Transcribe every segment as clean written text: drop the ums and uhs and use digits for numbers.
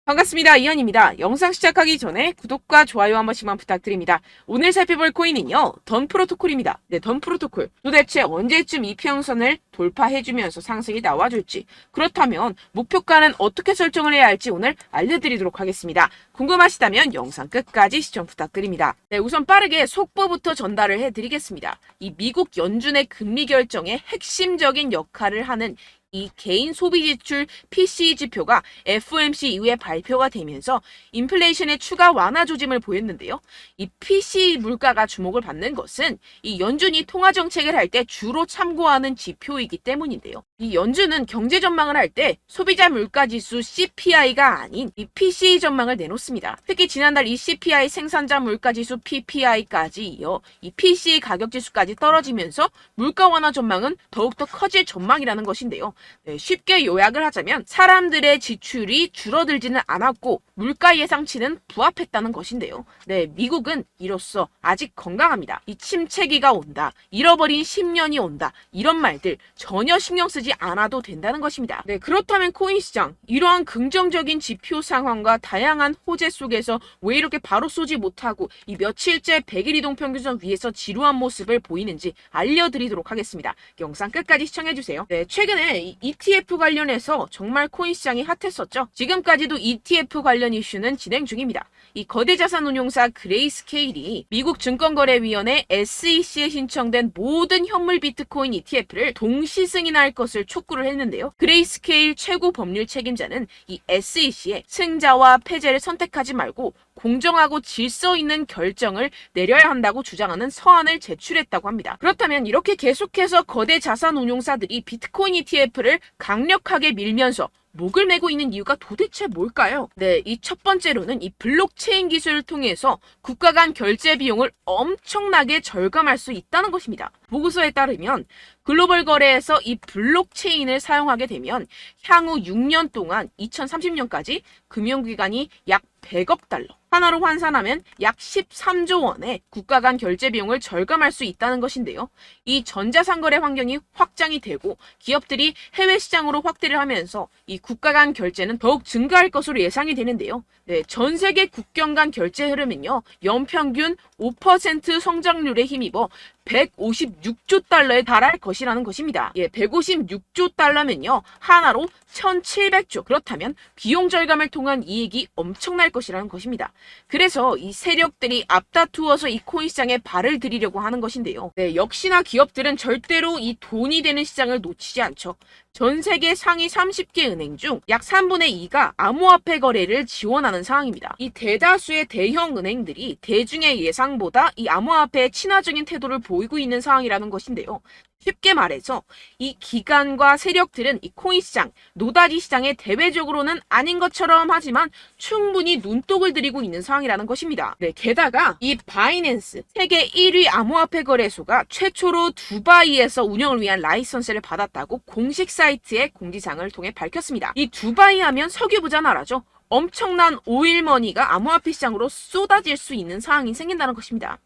반갑습니다. 이현입니다. 영상 시작하기 전에 구독과 좋아요 한 번씩만 부탁드립니다. 오늘 살펴볼 코인은요, 던 프로토콜입니다. 네, 던 프로토콜. 도대체 언제쯤 이평선을 돌파해주면서 상승이 나와줄지, 그렇다면 목표가는 어떻게 설정을 해야 할지 오늘 알려드리도록 하겠습니다. 궁금하시다면 영상 끝까지 시청 부탁드립니다. 네, 우선 빠르게 속보부터 전달을 해드리겠습니다. 이 미국 연준의 금리 결정에 핵심적인 역할을 하는 이 개인 소비 지출 PCE 지표가 FOMC 이후에 발표가 되면서 인플레이션의 추가 완화 조짐을 보였는데요. 이 PCE 물가가 주목을 받는 것은 이 연준이 통화 정책을 할 때 주로 참고하는 지표이기 때문인데요. 이 연준은 경제 전망을 할 때 소비자 물가 지수 CPI가 아닌 이 PCE 전망을 내놓습니다. 특히 지난달 이 CPI 생산자 물가 지수 PPI까지 이어 이 PCE 가격 지수까지 떨어지면서 물가 완화 전망은 더욱더 커질 전망이라는 것인데요. 네, 쉽게 요약을 하자면 사람들의 지출이 줄어들지는 않았고 물가 예상치는 부합했다는 것인데요. 네, 미국은 이로써 아직 건강합니다. 이 침체기가 온다, 잃어버린 10년이 온다, 이런 말들 전혀 신경 쓰지 않아도 된다는 것입니다. 네, 그렇다면 코인 시장, 이러한 긍정적인 지표 상황과 다양한 호재 속에서 왜 이렇게 바로 쏘지 못하고 이 며칠째 100일 이동 평균선 위에서 지루한 모습을 보이는지 알려드리도록 하겠습니다. 영상 끝까지 시청해주세요. 네, 최근에 이 ETF 관련해서 정말 코인 시장이 핫했었죠. 지금까지도 ETF 관련 이슈는 진행 중입니다. 이 거대 자산 운용사 그레이스케일이 미국 증권거래위원회 SEC에 신청된 모든 현물 비트코인 ETF를 동시 승인할 것을 촉구를 했는데요. 그레이스케일 최고 법률 책임자는 이 SEC에 승자와 패배를 선택하지 말고 공정하고 질서 있는 결정을 내려야 한다고 주장하는 서한을 제출했다고 합니다. 그렇다면 이렇게 계속해서 거대 자산 운용사들이 비트코인 ETF를 강력하게 밀면서 목을 메고 있는 이유가 도대체 뭘까요? 네, 이 첫 번째로는 이 블록체인 기술을 통해서 국가 간 결제 비용을 엄청나게 절감할 수 있다는 것입니다. 보고서에 따르면 글로벌 거래에서 이 블록체인을 사용하게 되면 향후 6년 동안 2030년까지 금융기관이 약 100억 달러, 하나로 환산하면 약 13조 원의 국가 간 결제 비용을 절감할 수 있다는 것인데요. 이 전자상거래 환경이 확장이 되고 기업들이 해외 시장으로 확대를 하면서 이 국가 간 결제는 더욱 증가할 것으로 예상이 되는데요. 네, 전 세계 국경 간 결제 흐름은요, 연평균 5% 성장률에 힘입어 156조 달러에 달할 것이라는 것입니다. 예, 156조 달러면요, 하나로 1700조. 그렇다면 비용 절감을 통한 이익이 엄청날 것이라는 것입니다. 그래서 이 세력들이 앞다투어서 이 코인 시장에 발을 들이려고 하는 것인데요. 네, 역시나 기업들은 절대로 이 돈이 되는 시장을 놓치지 않죠. 전 세계 상위 30개 은행 중 약 3분의 2가 암호화폐 거래를 지원하는 상황입니다. 이 대다수의 대형 은행들이 대중의 예상보다 이 암호화폐에 친화적인 태도를 보이고 있는 상황이라는 것인데요. 쉽게 말해서 이 기관과 세력들은 이 코인 시장, 노다지 시장에 대외적으로는 아닌 것처럼 하지만 충분히 눈독을 들이고 있는 상황이라는 것입니다. 네, 게다가 이 바이낸스, 세계 1위 암호화폐 거래소가 최초로 두바이에서 운영을 위한 라이선스를 받았다고 공식 사이트의 공지사항을 통해 밝혔습니다. 이 두바이 하면 석유 부자 나라죠. 엄청난 오일머니가 암호화폐 시장으로 쏟아질 수 있는 상황이 생긴다는 것입니다.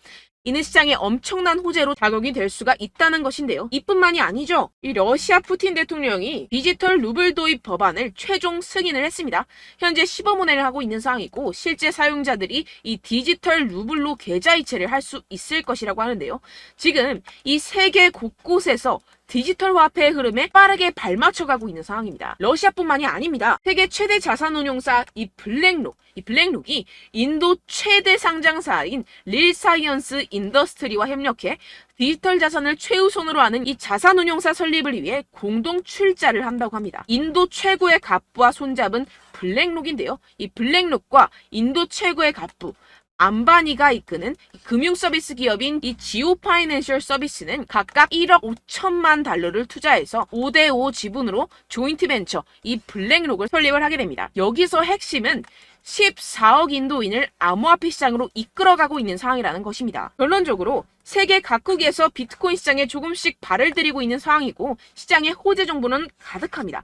이는 시장에 엄청난 호재로 작용이 될 수가 있다는 것인데요. 이뿐만이 아니죠. 이 러시아 푸틴 대통령이 디지털 루블 도입 법안을 최종 승인을 했습니다. 현재 시범운행을 하고 있는 상황이고 실제 사용자들이 이 디지털 루블로 계좌이체를 할 수 있을 것이라고 하는데요. 지금 이 세계 곳곳에서 디지털 화폐의 흐름에 빠르게 발맞춰가고 있는 상황입니다. 러시아뿐만이 아닙니다. 세계 최대 자산운용사 이 블랙록이 인도 최대 상장사인 릴사이언스 인더스트리와 협력해 디지털 자산을 최우선으로 하는 이 자산운용사 설립을 위해 공동 출자를 한다고 합니다. 인도 최고의 갑부와 손잡은 블랙록인데요. 이 블랙록과 인도 최고의 갑부 안바니가 이끄는 금융 서비스 기업인 이 지오 파이낸셜 서비스는 각각 1억 5천만 달러를 투자해서 5대5 지분으로 조인트 벤처 이 블랙록을 설립을 하게 됩니다. 여기서 핵심은 14억 인도인을 암호화폐 시장으로 이끌어가고 있는 상황이라는 것입니다. 결론적으로 세계 각국에서 비트코인 시장에 조금씩 발을 들이고 있는 상황이고 시장의 호재 정보는 가득합니다.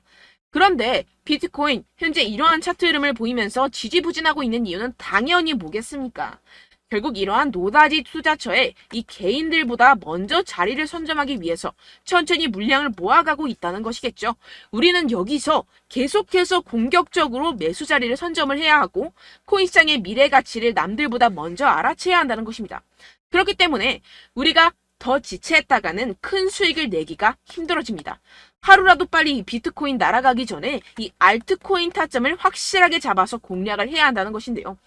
그런데 비트코인 현재 이러한 차트 흐름을 보이면서 지지부진하고 있는 이유는 당연히 뭐겠습니까? 결국 이러한 노다지 투자처에 이 개인들보다 먼저 자리를 선점하기 위해서 천천히 물량을 모아가고 있다는 것이겠죠. 우리는 여기서 계속해서 공격적으로 매수 자리를 선점을 해야 하고 코인시장의 미래 가치를 남들보다 먼저 알아채야 한다는 것입니다. 그렇기 때문에 우리가 더 지체했다가는 큰 수익을 내기가 힘들어집니다. 하루라도 빨리 이 비트코인 날아가기 전에 이 알트코인 타점을 확실하게 잡아서 공략을 해야 한다는 것인데요.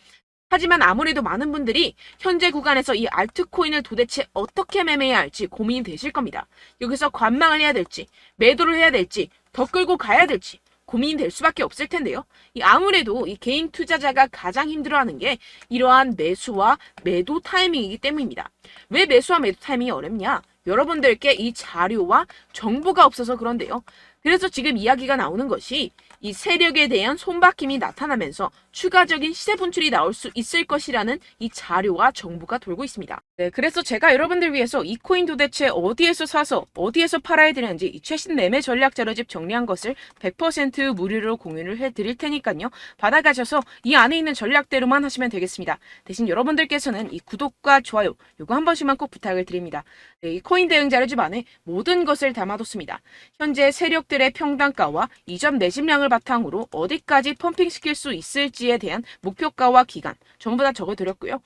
하지만 아무래도 많은 분들이 현재 구간에서 이 알트코인을 도대체 어떻게 매매해야 할지 고민이 되실 겁니다. 여기서 관망을 해야 될지, 매도를 해야 될지, 더 끌고 가야 될지 고민이 될 수밖에 없을 텐데요. 아무래도 이 개인 투자자가 가장 힘들어하는 게 이러한 매수와 매도 타이밍이기 때문입니다. 왜 매수와 매도 타이밍이 어렵냐? 여러분들께 이 자료와 정보가 없어서 그런데요. 그래서 지금 이야기가 나오는 것이 이 세력에 대한 손바뀜이 나타나면서 추가적인 시세 분출이 나올 수 있을 것이라는 이 자료와 정보가 돌고 있습니다. 네, 그래서 제가 여러분들 위해서 이 코인 도대체 어디에서 사서 어디에서 팔아야 되는지 이 최신 매매 전략 자료집 정리한 것을 100% 무료로 공유를 해드릴 테니까요. 받아가셔서 이 안에 있는 전략대로만 하시면 되겠습니다. 대신 여러분들께서는 이 구독과 좋아요 요거 한 번씩만 꼭 부탁을 드립니다. 네, 이 코인 대응 자료집 안에 모든 것을 담아뒀습니다. 현재 세력들의 평단가와 이점 내집량을 바탕으로 어디까지 펌핑시킬 수 있을지에 대한 목표가와 기간 전부 다 적어드렸고요.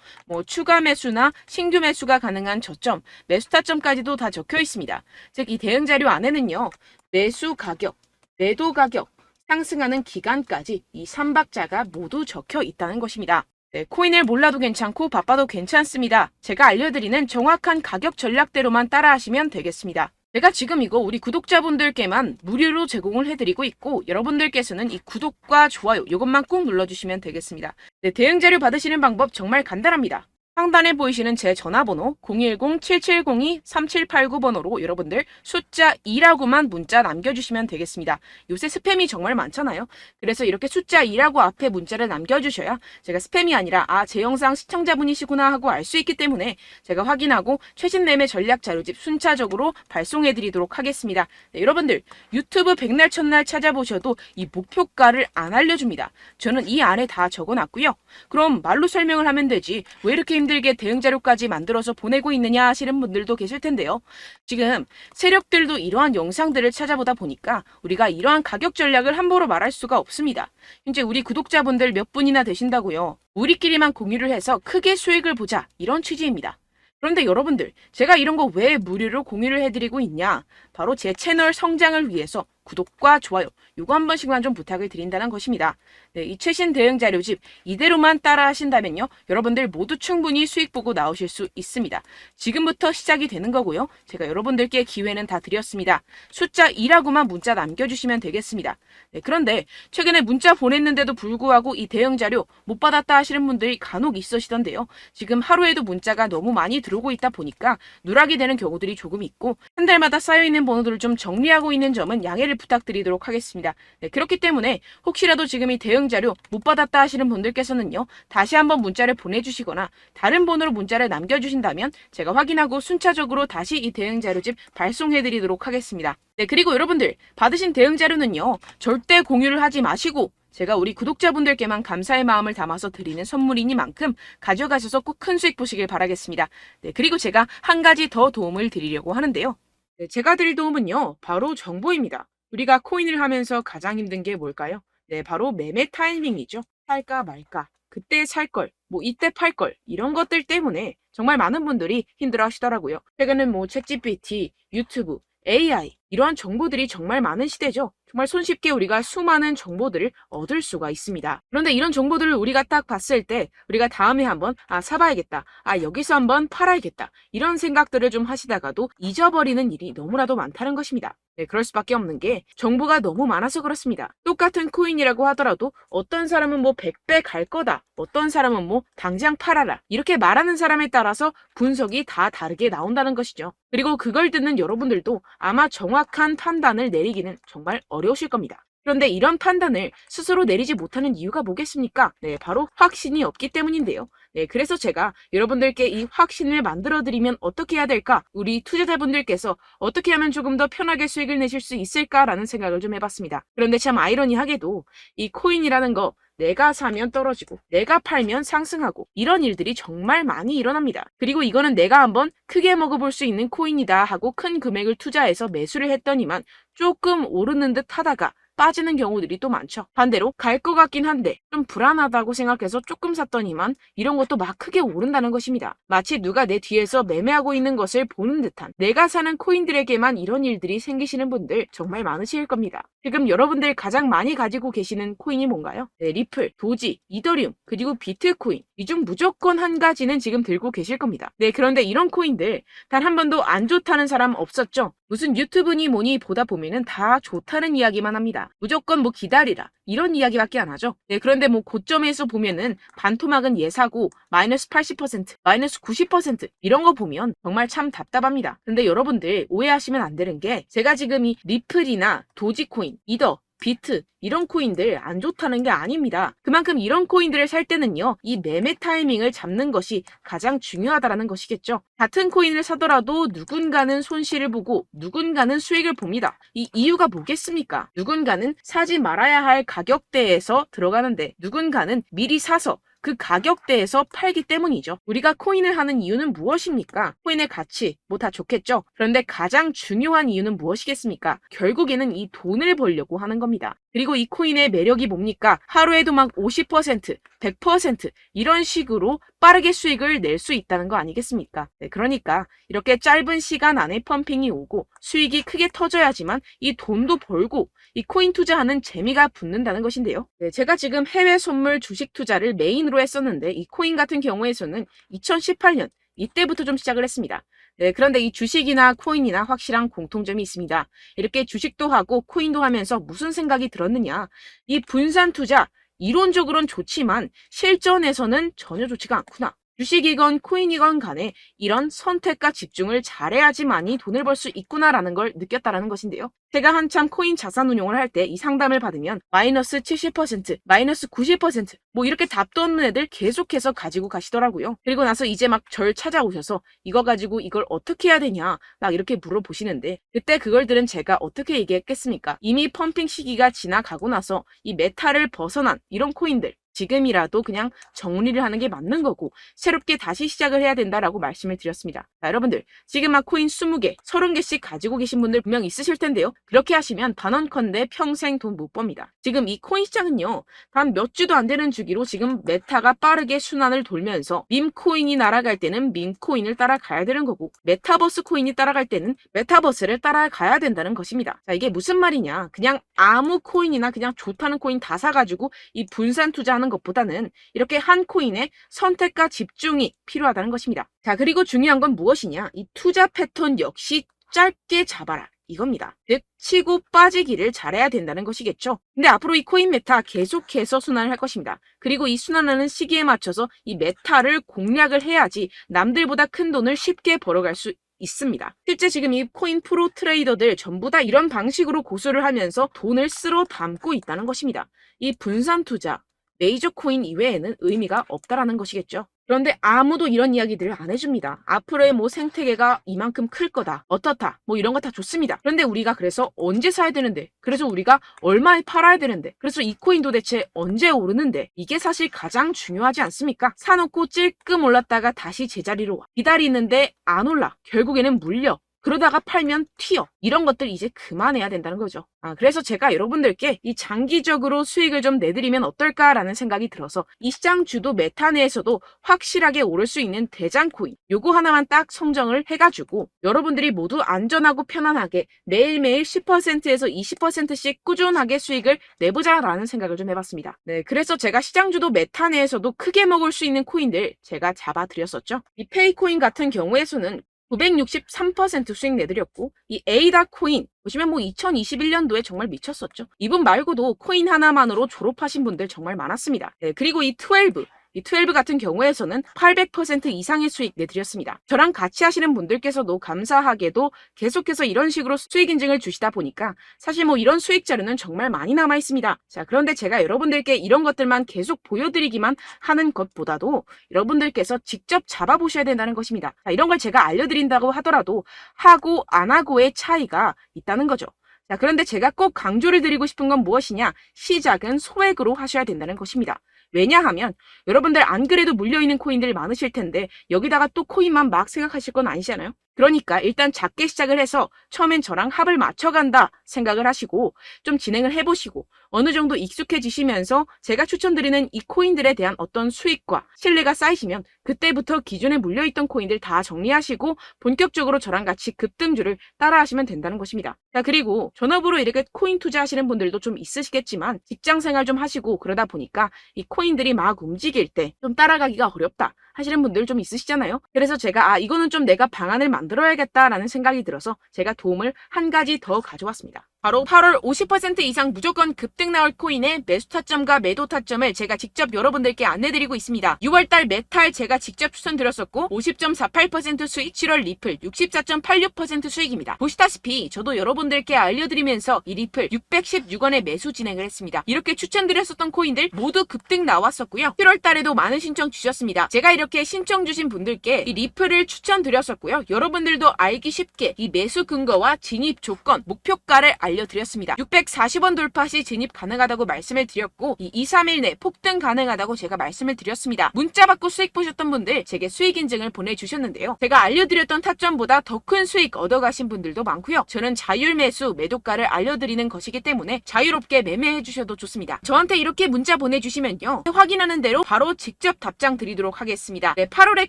추가 매수나 신규 매수가 가능한 저점, 매수 타점까지도 다 적혀 있습니다. 즉 이 대응 자료 안에는요. 매수 가격, 매도 가격, 상승하는 기간까지 이 3박자가 모두 적혀 있다는 것입니다. 네, 코인을 몰라도 괜찮고 바빠도 괜찮습니다. 제가 알려드리는 정확한 가격 전략대로만 따라하시면 되겠습니다. 제가 지금 이거 우리 구독자분들께만 무료로 제공을 해드리고 있고 여러분들께서는 이 구독과 좋아요 이것만 꾹 눌러주시면 되겠습니다. 네, 대응 자료 받으시는 방법 정말 간단합니다. 상단에 보이시는 제 전화번호 010-7702-3789번호로 여러분들 숫자 2라고만 문자 남겨주시면 되겠습니다. 요새 스팸이 정말 많잖아요. 그래서 이렇게 숫자 2라고 앞에 문자를 남겨주셔야 제가 스팸이 아니라 제 영상 시청자분이시구나 하고 알 수 있기 때문에 제가 확인하고 최신 매매 전략 자료집 순차적으로 발송해드리도록 하겠습니다. 네, 여러분들 유튜브 백날 첫날 찾아보셔도 이 목표가를 안 알려줍니다. 저는 이 안에 다 적어놨고요. 그럼 말로 설명을 하면 되지 왜 이렇게 힘들게 대응 자료까지 만들어서 보내고 있느냐 하시는 분들도 계실 텐데요. 지금 세력들도 이러한 영상들을 찾아보다 보니까 우리가 이러한 가격 전략을 함부로 말할 수가 없습니다. 현재 우리 구독자분들 몇 분이나 되신다고요. 우리끼리만 공유를 해서 크게 수익을 보자 이런 취지입니다. 그런데 여러분들 제가 이런 거 왜 무료로 공유를 해드리고 있냐? 바로 제 채널 성장을 위해서 구독과 좋아요 요거 한 번씩만 좀 부탁을 드린다는 것입니다. 네, 이 최신 대응 자료집 이대로만 따라 하신다면요. 여러분들 모두 충분히 수익 보고 나오실 수 있습니다. 지금부터 시작이 되는 거고요. 제가 여러분들께 기회는 다 드렸습니다. 숫자 2라고만 문자 남겨주시면 되겠습니다. 네, 그런데 최근에 문자 보냈는데도 불구하고 이 대응 자료 못 받았다 하시는 분들이 간혹 있으시던데요. 지금 하루에도 문자가 너무 많이 들어오고 있다 보니까 누락이 되는 경우들이 조금 있고 한 달마다 쌓여있는 번호들을 좀 정리하고 있는 점은 양해를 부탁드리도록 하겠습니다. 네, 그렇기 때문에 혹시라도 지금 이 대응 자료 못 받았다 하시는 분들께서는요. 다시 한번 문자를 보내주시거나 다른 번호로 문자를 남겨주신다면 제가 확인하고 순차적으로 다시 이 대응 자료집 발송해드리도록 하겠습니다. 네, 그리고 여러분들 받으신 대응 자료는요. 절대 공유를 하지 마시고 제가 우리 구독자분들께만 감사의 마음을 담아서 드리는 선물이니만큼 가져가셔서 꼭 큰 수익 보시길 바라겠습니다. 네, 그리고 제가 한 가지 더 도움을 드리려고 하는데요. 네, 제가 드릴 도움은요. 바로 정보입니다. 우리가 코인을 하면서 가장 힘든 게 뭘까요? 네, 바로 매매 타이밍이죠. 살까 말까, 그때 살 걸, 이때 팔 걸, 이런 것들 때문에 정말 많은 분들이 힘들어 하시더라고요. 최근은 챗GPT, 유튜브, AI, 이러한 정보들이 정말 많은 시대죠. 정말 손쉽게 우리가 수많은 정보들을 얻을 수가 있습니다. 그런데 이런 정보들을 우리가 딱 봤을 때 우리가 다음에 한번 사봐야겠다. 여기서 한번 팔아야겠다. 이런 생각들을 좀 하시다가도 잊어버리는 일이 너무나도 많다는 것입니다. 네, 그럴 수밖에 없는 게 정보가 너무 많아서 그렇습니다. 똑같은 코인이라고 하더라도 어떤 사람은 100배 갈 거다. 어떤 사람은 당장 팔아라. 이렇게 말하는 사람에 따라서 분석이 다 다르게 나온다는 것이죠. 그리고 그걸 듣는 여러분들도 아마 정확한 판단을 내리기는 정말 어려우실 겁니다. 그런데 이런 판단을 스스로 내리지 못하는 이유가 뭐겠습니까? 네, 바로 확신이 없기 때문인데요. 네, 그래서 제가 여러분들께 이 확신을 만들어드리면 어떻게 해야 될까? 우리 투자자분들께서 어떻게 하면 조금 더 편하게 수익을 내실 수 있을까라는 생각을 좀 해봤습니다. 그런데 참 아이러니하게도 이 코인이라는 거 내가 사면 떨어지고 내가 팔면 상승하고 이런 일들이 정말 많이 일어납니다. 그리고 이거는 내가 한번 크게 먹어볼 수 있는 코인이다 하고 큰 금액을 투자해서 매수를 했더니만 조금 오르는 듯 하다가 빠지는 경우들이 또 많죠. 반대로 갈 것 같긴 한데 좀 불안하다고 생각해서 조금 샀더니만 이런 것도 막 크게 오른다는 것입니다. 마치 누가 내 뒤에서 매매하고 있는 것을 보는 듯한, 내가 사는 코인들에게만 이런 일들이 생기시는 분들 정말 많으실 겁니다. 지금 여러분들 가장 많이 가지고 계시는 코인이 뭔가요? 네, 리플, 도지, 이더리움, 그리고 비트코인. 이 중 무조건 한 가지는 지금 들고 계실 겁니다. 네, 그런데 이런 코인들 단 한 번도 안 좋다는 사람 없었죠? 무슨 유튜브니 뭐니 보다 보면은 다 좋다는 이야기만 합니다. 무조건 뭐 기다리라 이런 이야기밖에 안 하죠. 네, 그런데 뭐 고점에서 보면은 반토막은 예사고 마이너스 80%, 마이너스 90% 이런 거 보면 정말 참 답답합니다. 근데 여러분들 오해하시면 안 되는 게, 제가 지금 이 리플이나 도지코인, 이더, 비트 이런 코인들 안 좋다는 게 아닙니다. 그만큼 이런 코인들을 살 때는요, 이 매매 타이밍을 잡는 것이 가장 중요하다라는 것이겠죠. 같은 코인을 사더라도 누군가는 손실을 보고 누군가는 수익을 봅니다. 이 이유가 뭐겠습니까? 누군가는 사지 말아야 할 가격대에서 들어가는데 누군가는 미리 사서 그 가격대에서 팔기 때문이죠. 우리가 코인을 하는 이유는 무엇입니까? 코인의 가치, 뭐 다 좋겠죠. 그런데 가장 중요한 이유는 무엇이겠습니까? 결국에는 이 돈을 벌려고 하는 겁니다. 그리고 이 코인의 매력이 뭡니까? 하루에도 막 50%, 100% 이런 식으로 빠르게 수익을 낼 수 있다는 거 아니겠습니까? 네, 그러니까 이렇게 짧은 시간 안에 펌핑이 오고 수익이 크게 터져야지만 이 돈도 벌고 이 코인 투자하는 재미가 붙는다는 것인데요. 네, 제가 지금 해외 선물 주식 투자를 메인으로 했었는데 이 코인 같은 경우에서는 2018년 이때부터 좀 시작을 했습니다. 네, 그런데 이 주식이나 코인이나 확실한 공통점이 있습니다. 이렇게 주식도 하고 코인도 하면서 무슨 생각이 들었느냐? 이 분산 투자, 이론적으로는 좋지만 실전에서는 전혀 좋지가 않구나. 주식이건 코인이건 간에 이런 선택과 집중을 잘해야지만이 돈을 벌 수 있구나라는 걸 느꼈다라는 것인데요. 제가 한참 코인 자산 운용을 할 때 이 상담을 받으면 마이너스 70%, 마이너스 90%, 뭐 이렇게 답도 없는 애들 계속해서 가지고 가시더라고요. 그리고 나서 이제 막 절 찾아오셔서 이거 가지고 이걸 어떻게 해야 되냐 막 이렇게 물어보시는데, 그때 그걸 들은 제가 어떻게 얘기했겠습니까? 이미 펌핑 시기가 지나가고 나서 이 메타를 벗어난 이런 코인들, 지금이라도 그냥 정리를 하는 게 맞는 거고 새롭게 다시 시작을 해야 된다라고 말씀을 드렸습니다. 자, 여러분들 지금 막 코인 20개, 30개씩 가지고 계신 분들 분명 있으실 텐데요. 그렇게 하시면 단언컨대 평생 돈 못 법니다. 지금 이 코인 시장은요, 단 몇 주도 안 되는 주기로 지금 메타가 빠르게 순환을 돌면서 밈코인이 날아갈 때는 밈코인을 따라가야 되는 거고 메타버스 코인이 따라갈 때는 메타버스를 따라가야 된다는 것입니다. 자, 이게 무슨 말이냐? 그냥 아무 코인이나 그냥 좋다는 코인 다 사가지고 이 분산 투자하는 것보다는 이렇게 한 코인에 선택과 집중이 필요하다는 것입니다. 자, 그리고 중요한 건 무엇이냐? 이 투자 패턴 역시 짧게 잡아라. 이겁니다. 즉 치고 빠지기를 잘해야 된다는 것이겠죠. 근데 앞으로 이 코인 메타 계속해서 순환을 할 것입니다. 그리고 이 순환하는 시기에 맞춰서 이 메타를 공략을 해야지 남들보다 큰 돈을 쉽게 벌어갈 수 있습니다. 실제 지금 이 코인 프로 트레이더들 전부 다 이런 방식으로 고수를 하면서 돈을 쓸어 담고 있다는 것입니다. 이 분산 투자, 메이저 코인 이외에는 의미가 없다라는 것이겠죠. 그런데 아무도 이런 이야기들을 안 해줍니다. 앞으로의 뭐 생태계가 이만큼 클 거다, 어떻다, 뭐 이런 거 다 좋습니다. 그런데 우리가 그래서 언제 사야 되는데, 그래서 우리가 얼마에 팔아야 되는데, 그래서 이 코인 도대체 언제 오르는데, 이게 사실 가장 중요하지 않습니까? 사놓고 찔끔 올랐다가 다시 제자리로 와. 기다리는데 안 올라. 결국에는 물려. 그러다가 팔면 튀어. 이런 것들 이제 그만해야 된다는 거죠. 그래서 제가 여러분들께 이 장기적으로 수익을 좀 내드리면 어떨까라는 생각이 들어서 이 시장 주도 메타 내에서도 확실하게 오를 수 있는 대장 코인, 요거 하나만 딱 선정을 해가지고 여러분들이 모두 안전하고 편안하게 매일매일 10%에서 20%씩 꾸준하게 수익을 내보자라는 생각을 좀 해봤습니다. 네, 그래서 제가 시장 주도 메타 내에서도 크게 먹을 수 있는 코인들 제가 잡아드렸었죠. 이 페이코인 같은 경우에서는 963% 수익 내드렸고, 이 에이다 코인 보시면 뭐 2021년도에 정말 미쳤었죠. 이분 말고도 코인 하나만으로 졸업하신 분들 정말 많았습니다. 네, 그리고 이 12, 이 12 같은 경우에서는 800% 이상의 수익 내드렸습니다. 저랑 같이 하시는 분들께서도 감사하게도 계속해서 이런 식으로 수익 인증을 주시다 보니까 사실 뭐 이런 수익 자료는 정말 많이 남아 있습니다. 자, 그런데 제가 여러분들께 이런 것들만 계속 보여드리기만 하는 것보다도 여러분들께서 직접 잡아보셔야 된다는 것입니다. 자, 이런 걸 제가 알려드린다고 하더라도 하고 안 하고의 차이가 있다는 거죠. 자, 그런데 제가 꼭 강조를 드리고 싶은 건 무엇이냐? 시작은 소액으로 하셔야 된다는 것입니다. 왜냐하면 여러분들 안 그래도 물려있는 코인들 많으실 텐데 여기다가 또 코인만 막 생각하실 건 아니잖아요. 그러니까 일단 작게 시작을 해서 처음엔 저랑 합을 맞춰간다 생각을 하시고 좀 진행을 해보시고 어느 정도 익숙해지시면서 제가 추천드리는 이 코인들에 대한 어떤 수익과 신뢰가 쌓이시면 그때부터 기존에 물려있던 코인들 다 정리하시고 본격적으로 저랑 같이 급등주를 따라하시면 된다는 것입니다. 자, 그리고 전업으로 이렇게 코인 투자하시는 분들도 좀 있으시겠지만 직장 생활 좀 하시고 그러다 보니까 이 코인들이 막 움직일 때 좀 따라가기가 어렵다 하시는 분들 좀 있으시잖아요. 그래서 제가 이거는 좀 내가 방안을 만들어야겠다라는 생각이 들어서 제가 도움을 한 가지 더 가져왔습니다. 바로 8월 50% 이상 무조건 급등 나올 코인의 매수 타점과 매도 타점을 제가 직접 여러분들께 안내드리고 있습니다. 6월달 메탈 제가 직접 추천드렸었고 50.48% 수익, 7월 리플 64.86% 수익입니다. 보시다시피 저도 여러분들께 알려드리면서 이 리플 616원에 매수 진행을 했습니다. 이렇게 추천드렸었던 코인들 모두 급등 나왔었고요. 7월달에도 많은 신청 주셨습니다. 제가 이렇게 신청 주신 분들께 이 리플을 추천드렸었고요. 여러분들도 알기 쉽게 이 매수 근거와 진입 조건, 목표가를 알려드렸습니다. 640원 돌파 시 진입 가능하다고 말씀을 드렸고 이 2-3일 내 폭등 가능하다고 제가 말씀을 드렸습니다. 문자 받고 수익 보셨던 분들 제게 수익 인증을 보내주셨는데요. 제가 알려드렸던 타점보다 더 큰 수익 얻어가신 분들도 많고요. 저는 자율 매수 매도가를 알려드리는 것이기 때문에 자유롭게 매매해 주셔도 좋습니다. 저한테 이렇게 문자 보내주시면요. 확인하는 대로 바로 직접 답장 드리도록 하겠습니다. 네, 8월의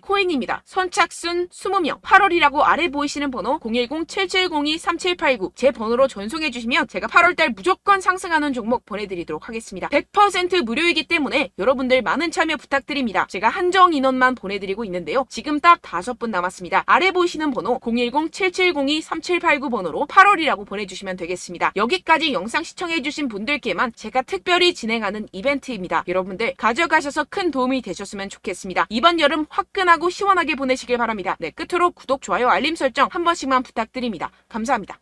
코인입니다. 선착순 20명 8월이라고 아래 보이시는 번호 010-7702-3789 제 번호로 전송해 주시면 제가 8월달 무조건 상승하는 종목 보내드리도록 하겠습니다. 100% 무료이기 때문에 여러분들 많은 참여 부탁드립니다. 제가 한정 인원만 보내드리고 있는데요. 지금 딱 5분 남았습니다. 아래 보이시는 번호 010-7702-3789 번호로 8월이라고 보내주시면 되겠습니다. 여기까지 영상 시청해주신 분들께만 제가 특별히 진행하는 이벤트입니다. 여러분들 가져가셔서 큰 도움이 되셨으면 좋겠습니다. 이번 여름 화끈하고 시원하게 보내시길 바랍니다. 네, 끝으로 구독, 좋아요, 알림 설정 한 번씩만 부탁드립니다. 감사합니다.